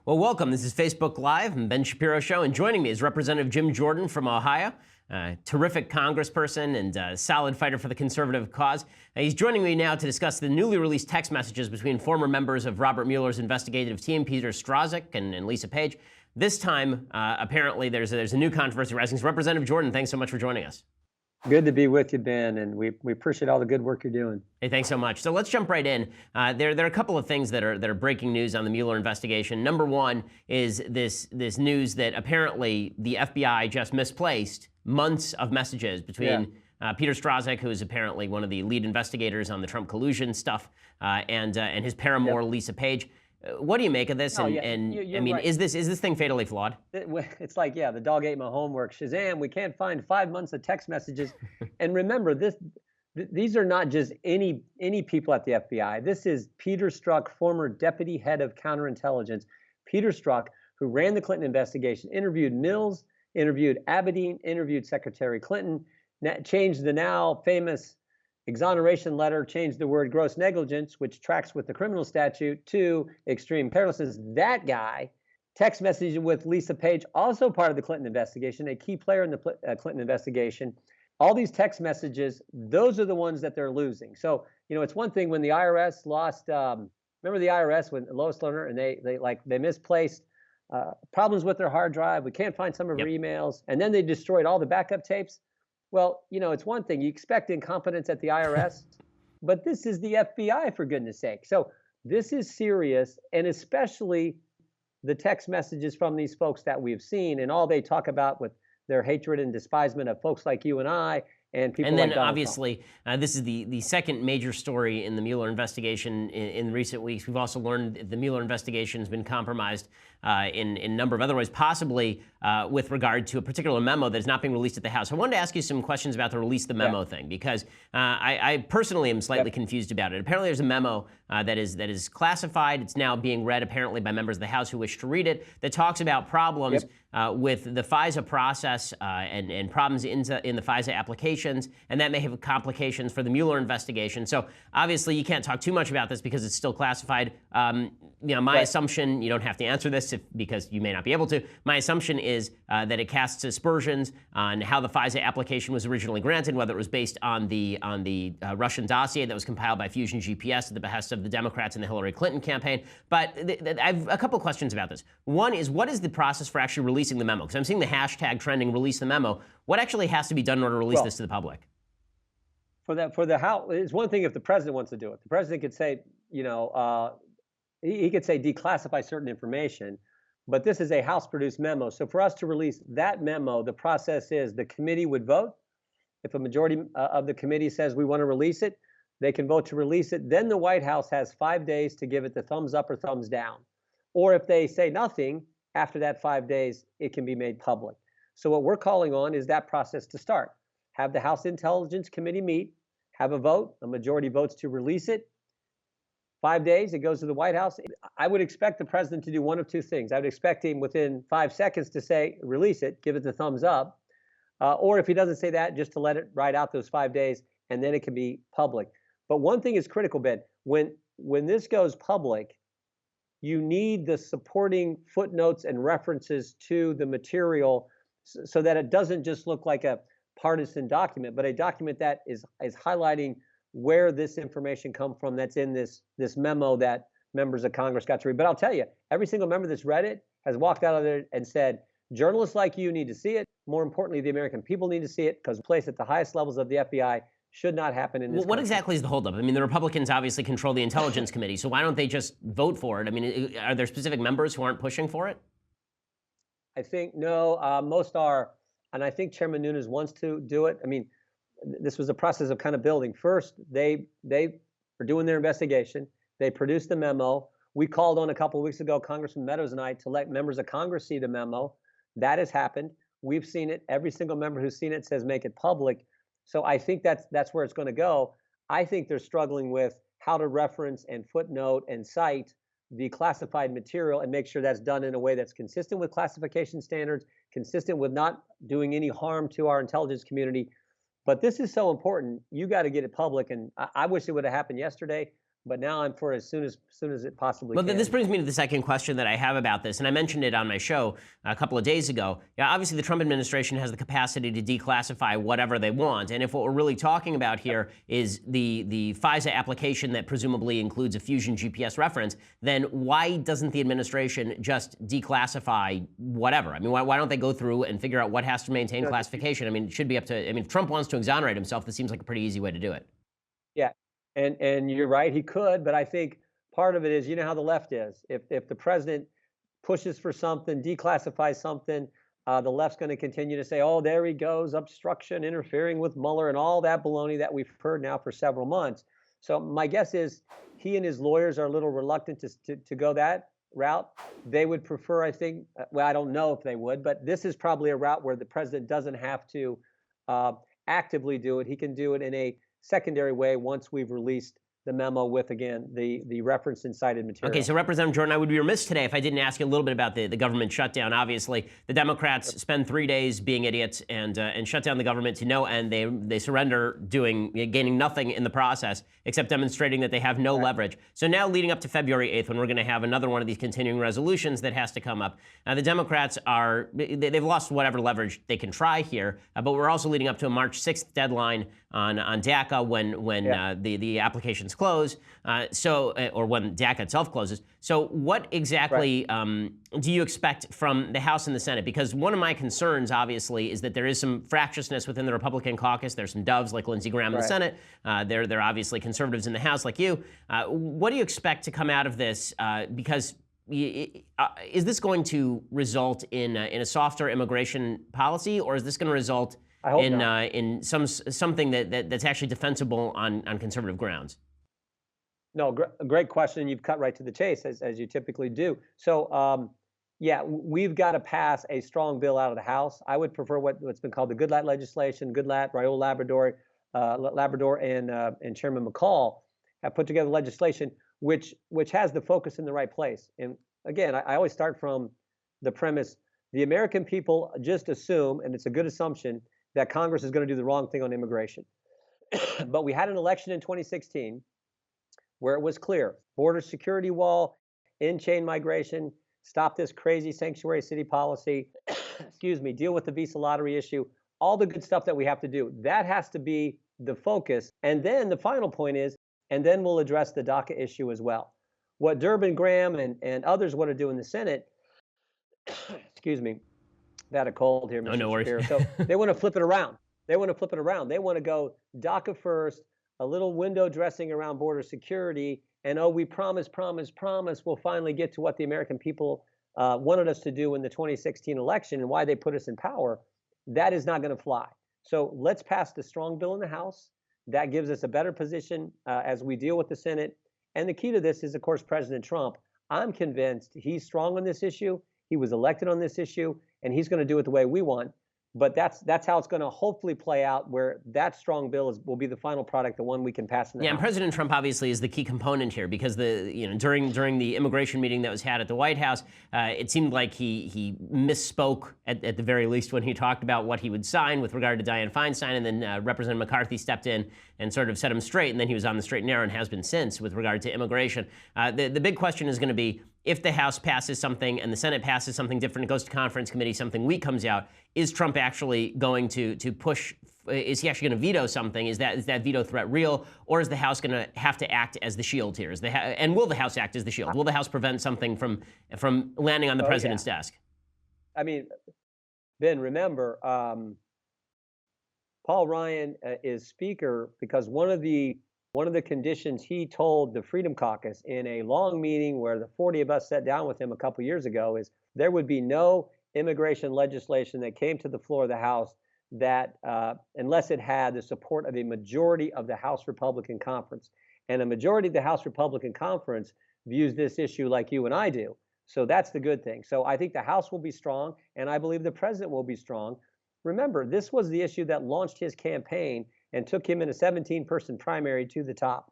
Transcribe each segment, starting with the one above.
Well, welcome. This is Facebook Live and Ben Shapiro Show, and joining me is Representative Jim Jordan from Ohio, terrific congressperson and solid fighter for the conservative cause. He's joining me now to discuss the newly released text messages between former members of Robert Mueller's investigative team, Peter Strzok and Lisa Page. This time, apparently, there's a new controversy rising. So Representative Jordan, thanks so much for joining us. Good to be with you, Ben, and we appreciate all the good work you're doing. Hey, thanks so much. So let's jump right in. There are a couple of things that are breaking news on the Mueller investigation. Number one is this news that apparently the FBI just misplaced months of messages between Peter Strzok, who is apparently one of the lead investigators on the Trump collusion stuff, and his paramour, Lisa Page. What do you make of this? You're right. Is this thing fatally flawed? It's like, the dog ate my homework. Shazam! We can't find 5 months of text messages. And remember, these are not just any people at the FBI. This is Peter Strzok, former deputy head of counterintelligence. Peter Strzok, who ran the Clinton investigation, interviewed Mills, interviewed Abedin, interviewed Secretary Clinton, changed the now famous exoneration letter, changed the word gross negligence, which tracks with the criminal statute, to extreme carelessness. That guy text messaging with Lisa Page, also part of the Clinton investigation, a key player in the Clinton investigation. All these text messages, those are the ones that they're losing. So, it's one thing when the IRS lost, remember the IRS when Lois Lerner, and they misplaced problems with their hard drive. We can't find some of her emails. And then they destroyed all the backup tapes. Well, it's one thing. You expect incompetence at the IRS, but this is the FBI, for goodness sake. So this is serious, and especially the text messages from these folks that we've seen and all they talk about with their hatred and despisement of folks like you and I and people like Donald Trump. Obviously, this is the second major story in the Mueller investigation in recent weeks. We've also learned the Mueller investigation has been compromised in a number of other ways, possibly with regard to a particular memo that is not being released at the House. I wanted to ask you some questions about the release the memo thing, because I personally am slightly confused about it. Apparently there's a memo that is classified. It's now being read apparently by members of the House who wish to read it, that talks about problems with the FISA process and problems in the FISA applications, and that may have complications for the Mueller investigation. So obviously you can't talk too much about this because it's still classified. My assumption, you don't have to answer this because you may not be able to. My assumption is that it casts aspersions on how the FISA application was originally granted, whether it was based on the Russian dossier that was compiled by Fusion GPS at the behest of the Democrats in the Hillary Clinton campaign. But I have a couple of questions about this. One is, what is the process for actually releasing the memo? Because I'm seeing the hashtag trending, release the memo. What actually has to be done in order to release this to the public? For the House, it's one thing if the president wants to do it. The president could say, he could say declassify certain information, but this is a House-produced memo. So for us to release that memo, the process is the committee would vote. If a majority of the committee says we want to release it, they can vote to release it. Then the White House has 5 days to give it the thumbs up or thumbs down. Or if they say nothing, after that 5 days, it can be made public. So what we're calling on is that process to start. Have the House Intelligence Committee meet, have a vote, a majority votes to release it. 5 days, it goes to the White House. I would expect the president to do one of two things. I would expect him within 5 seconds to say, release it, give it the thumbs up. Or if he doesn't say that, just to let it ride out those 5 days, and then it can be public. But one thing is critical, Ben. When this goes public, you need the supporting footnotes and references to the material so that it doesn't just look like a partisan document, but a document that is highlighting where this information comes from that's in this memo that members of Congress got to read. But I'll tell you, every single member that's read it has walked out of there and said, journalists like you need to see it. More importantly, the American people need to see it, because placed at the highest levels of the FBI should not happen in this country. What exactly is the holdup? I mean, the Republicans obviously control the Intelligence Committee, so why don't they just vote for it? I mean, are there specific members who aren't pushing for it? I think no, most are, and I think Chairman Nunes wants to do it. I mean, this was a process of kind of building. First, they were doing their investigation. They produced the memo. We called on a couple of weeks ago, Congressman Meadows and I, to let members of Congress see the memo. That has happened. We've seen it. Every single member who's seen it says make it public. So I think that's where it's going to go. I think they're struggling with how to reference and footnote and cite the classified material and make sure that's done in a way that's consistent with classification standards, consistent with not doing any harm to our intelligence community. But this is so important. You got to get it public. And I wish it would have happened yesterday. but now I'm for as soon as it possibly Well, can. this brings me to the second question that I have about this, and I mentioned it on my show a couple of days ago. Yeah, obviously, the Trump administration has the capacity to declassify whatever they want, and if what we're really talking about here is the FISA application that presumably includes a Fusion GPS reference, then why doesn't the administration just declassify whatever? I mean, why don't they go through and figure out what has to maintain classification? I mean, it should be up to. I mean, if Trump wants to exonerate himself, this seems like a pretty easy way to do it. Yeah, and you're right, he could, but I think part of it is, you know how the left is. If the president pushes for something, declassifies something, the left's going to continue to say, "Oh, there he goes, obstruction, interfering with Mueller," and all that baloney that we've heard now for several months. So my guess is he and his lawyers are a little reluctant to go that route. They would prefer, I think, well, I don't know if they would, but this is probably a route where the president doesn't have to uh, actively do it. He can do it in a secondary way once we've released the memo with, again, the reference and cited material. Okay, so Representative Jordan, I would be remiss today if I didn't ask you a little bit about the government shutdown. Obviously, the Democrats spend 3 days being idiots and shut down the government to no end. They surrender, gaining nothing in the process except demonstrating that they have no leverage. So now, leading up to February 8th, when we're going to have another one of these continuing resolutions that has to come up, the Democrats they've lost whatever leverage they can try here. But we're also leading up to a March 6th deadline on DACA when the applications close, or when DACA itself closes. So what exactly do you expect from the House and the Senate? Because one of my concerns, obviously, is that there is some fractiousness within the Republican caucus. There's some doves like Lindsey Graham in the Senate. They're obviously conservatives in the House like you. What do you expect to come out of this? Because is this going to result in a softer immigration policy, or is this going to result in something that's actually defensible on conservative grounds? No, great question. You've cut right to the chase, as you typically do. So, yeah, we've got to pass a strong bill out of the House. I would prefer what's been called the Goodlatte legislation. Goodlatte, Raul Labrador, and Chairman McCall have put together legislation which has the focus in the right place. And again, I always start from the premise: the American people just assume, and it's a good assumption, that Congress is going to do the wrong thing on immigration. But we had an election in 2016 where it was clear: border security wall, in-chain migration, stop this crazy sanctuary city policy, excuse me, deal with the visa lottery issue, all the good stuff that we have to do. That has to be the focus. And then the final point is, and then we'll address the DACA issue as well. What Durbin Graham and others want to do in the Senate, excuse me, had a cold here, Mr. Oh, no worries. Shapiro. So they want to flip it around. They want to go DACA first, a little window dressing around border security, and we promise, we'll finally get to what the American people wanted us to do in the 2016 election and why they put us in power. That is not going to fly. So let's pass the strong bill in the House. That gives us a better position as we deal with the Senate. And the key to this is, of course, President Trump. I'm convinced he's strong on this issue. He was elected on this issue, and he's going to do it the way we want. But that's how it's going to hopefully play out, where that strong bill will be the final product, the one we can pass in the House. And President Trump obviously is the key component here, because during the immigration meeting that was had at the White House, it seemed like he misspoke at the very least when he talked about what he would sign with regard to Dianne Feinstein, and then Representative McCarthy stepped in and sort of set him straight, and then he was on the straight and narrow and has been since with regard to immigration. The big question is going to be, if the House passes something and the Senate passes something different, it goes to conference committee, something weak comes out, is Trump actually going to push? Is he actually going to veto something? Is that veto threat real, or is the House going to have to act as the shield here? And will the House act as the shield? Will the House prevent something from landing on the president's desk? I mean, Ben, remember, Paul Ryan is Speaker because one of the conditions he told the Freedom Caucus in a long meeting where the 40 of us sat down with him a couple years ago is there would be no immigration legislation that came to the floor of the House that unless it had the support of a majority of the House Republican Conference. And a majority of the House Republican Conference views this issue like you and I do. So that's the good thing. So I think the House will be strong, and I believe the president will be strong. Remember, this was the issue that launched his campaign and took him in a 17-person primary to the top.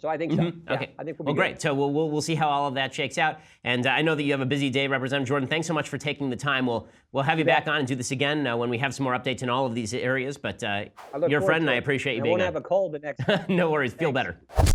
So I think so. Okay. Yeah, I think we'll be Well, good. great. So we'll see how all of that shakes out. And I know that you have a busy day, Representative Jordan. Thanks so much for taking the time. We'll have you back on and do this again when we have some more updates in all of these areas. But I look you're a forward friend, to and I it. appreciate you I being won't on. have a cold the next time. No worries. Feel Thanks. better.